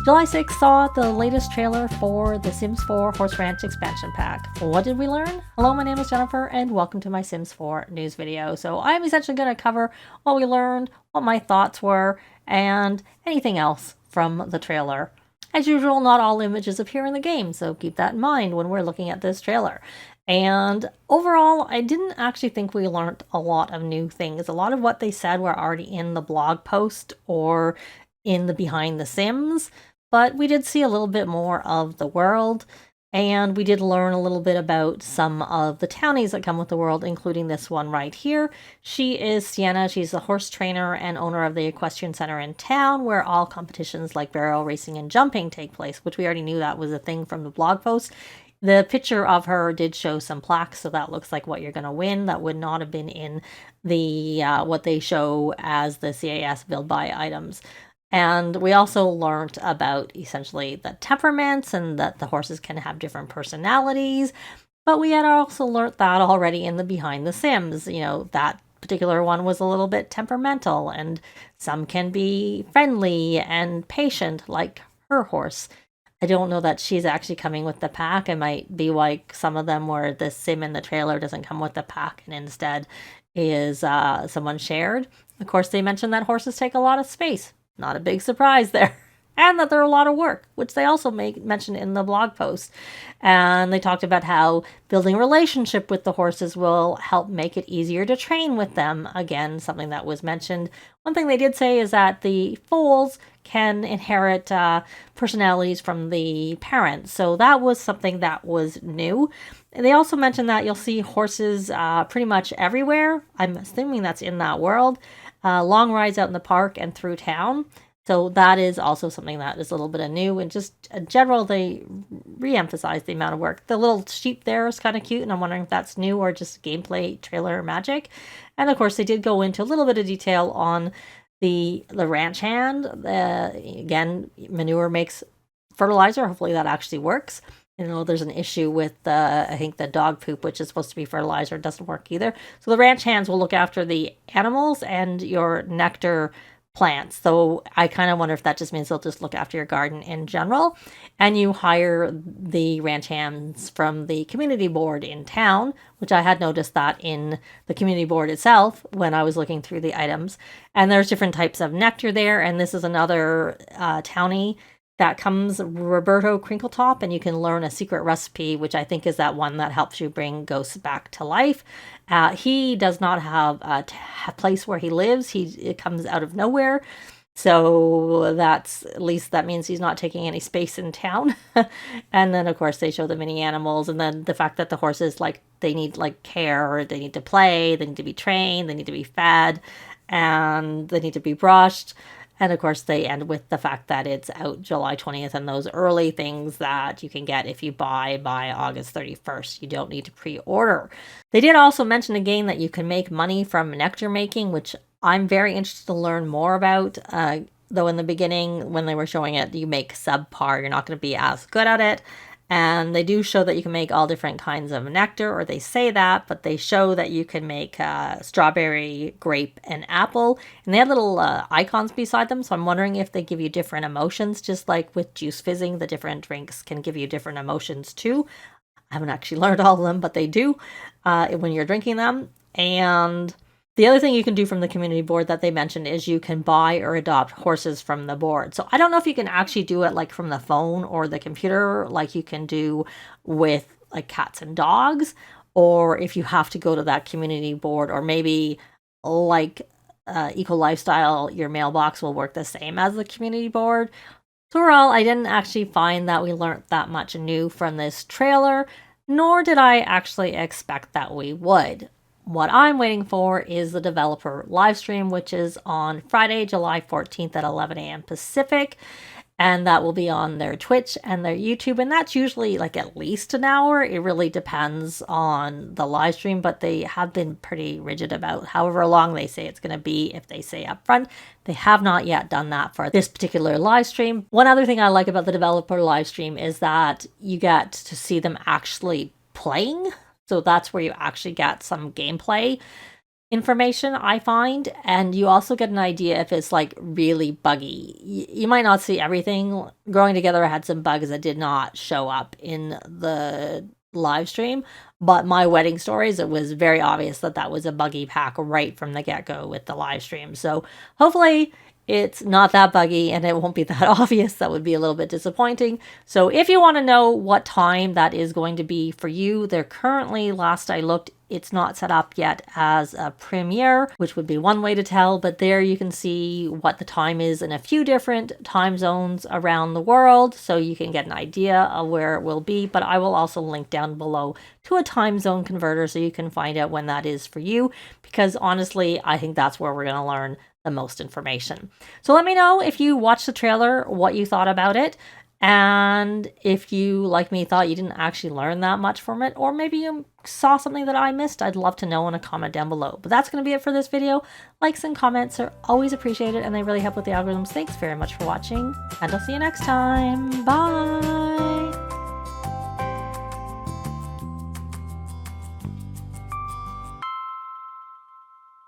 July 6th saw the latest trailer for The Sims 4 Horse Ranch expansion pack. What did we learn? Hello, my name is Jennifer and welcome to my Sims 4 news video. So I'm essentially going to cover what we learned, what my thoughts were, and anything else from the trailer. As usual, not all images appear in the game, so keep that in mind when we're looking at this trailer. And overall, I didn't actually think we learned a lot of new things. A lot of what they said were already in the blog post or in the Behind the Sims. But we did see a little bit more of the world, and we did learn a little bit about some of the townies that come with the world, including this one right here. She is Sienna. She's a horse trainer and owner of the equestrian center in town, where all competitions like barrel racing and jumping take place, which we already knew that was a thing from the blog post. The picture of her did show some plaques, so that looks like what you're going to win. That would not have been in the what they show as the CAS build buy items. And we also learned about essentially the temperaments and that the horses can have different personalities. But we had also learned that already in the Behind the Sims. You know, that particular one was a little bit temperamental, and some can be friendly and patient like her horse. I don't know that she's actually coming with the pack. It might be like some of them where the sim in the trailer doesn't come with the pack and instead is someone shared. Of course, they mentioned that horses take a lot of space. Not a big surprise there. And that they're a lot of work, which they also mention in the blog post. And they talked about how building a relationship with the horses will help make it easier to train with them. Again, something that was mentioned. One thing they did say is that the foals can inherit personalities from the parents. So that was something that was new. They also mentioned that you'll see horses pretty much everywhere. I'm assuming that's in that world. Long rides out in the park and through town. So that is also something that is a little bit of new, and just in general, they re-emphasize the amount of work. The little sheep there is kind of cute, and I'm wondering if that's new or just gameplay trailer magic. And of course, they did go into a little bit of detail on the ranch hand. Again, manure makes fertilizer. Hopefully that actually works. You know, there's an issue with I think the dog poop, which is supposed to be fertilizer, doesn't work either. So the ranch hands will look after the animals and your nectar plants. So I kind of wonder if that just means they'll just look after your garden in general. And you hire the ranch hands from the community board in town, which I had noticed that in the community board itself when I was looking through the items. And there's different types of nectar there. And this is another townie that comes, Roberto Crinkletop, and you can learn a secret recipe, which I think is that one that helps you bring ghosts back to life. He does not have a place where he lives. It comes out of nowhere. So that's, at least that means he's not taking any space in town. And then of course they show the mini animals, and then the fact that the horses, like, they need like care, they need to play, they need to be trained, they need to be fed, and they need to be brushed. And of course, they end with the fact that it's out July 20th and those early things that you can get if you buy by August 31st. You don't need to pre-order. They did also mention again that you can make money from nectar making, which I'm very interested to learn more about. Though in the beginning, when they were showing it, you make subpar. You're not going to be as good at it. And they do show that you can make all different kinds of nectar, or they say that, but they show that you can make strawberry, grape, and apple. And they had little icons beside them, so I'm wondering if they give you different emotions, just like with juice fizzing, the different drinks can give you different emotions too. I haven't actually learned all of them, but they do when you're drinking them. And the other thing you can do from the community board that they mentioned is you can buy or adopt horses from the board. So I don't know if you can actually do it like from the phone or the computer, like you can do with like cats and dogs, or if you have to go to that community board, or maybe like Eco Lifestyle, your mailbox will work the same as the community board. So overall, I didn't actually find that we learned that much new from this trailer, nor did I actually expect that we would. What I'm waiting for is the developer live stream, which is on Friday, July 14th at 11 a.m. Pacific. And that will be on their Twitch and their YouTube. And that's usually like at least an hour. It really depends on the live stream, but they have been pretty rigid about however long they say it's going to be. If they say up front, they have not yet done that for this particular live stream. One other thing I like about the developer live stream is that you get to see them actually playing. So that's where you actually get some gameplay. information, I find, and you also get an idea if it's like really buggy. You might not see everything. Growing Together had some bugs that did not show up in the live stream, but my wedding stories, it was very obvious that that was a buggy pack right from the get-go with the live stream. So hopefully it's not that buggy and it won't be that obvious. That would be a little bit disappointing. So if you want to know what time that is going to be for you, they're currently, last I looked, it's not set up yet as a Premiere, which would be one way to tell, but there you can see what the time is in a few different time zones around the world, so you can get an idea of where it will be. But I will also link down below to a time zone converter so you can find out when that is for you, because honestly, I think that's where we're going to learn the most information. So let me know if you watched the trailer, what you thought about it. And if you, like me, thought you didn't actually learn that much from it, or maybe you saw something that I missed, I'd love to know in a comment down below. But that's going to be it for this video. Likes and comments are always appreciated, and they really help with the algorithms. Thanks very much for watching, and I'll see you next time. Bye!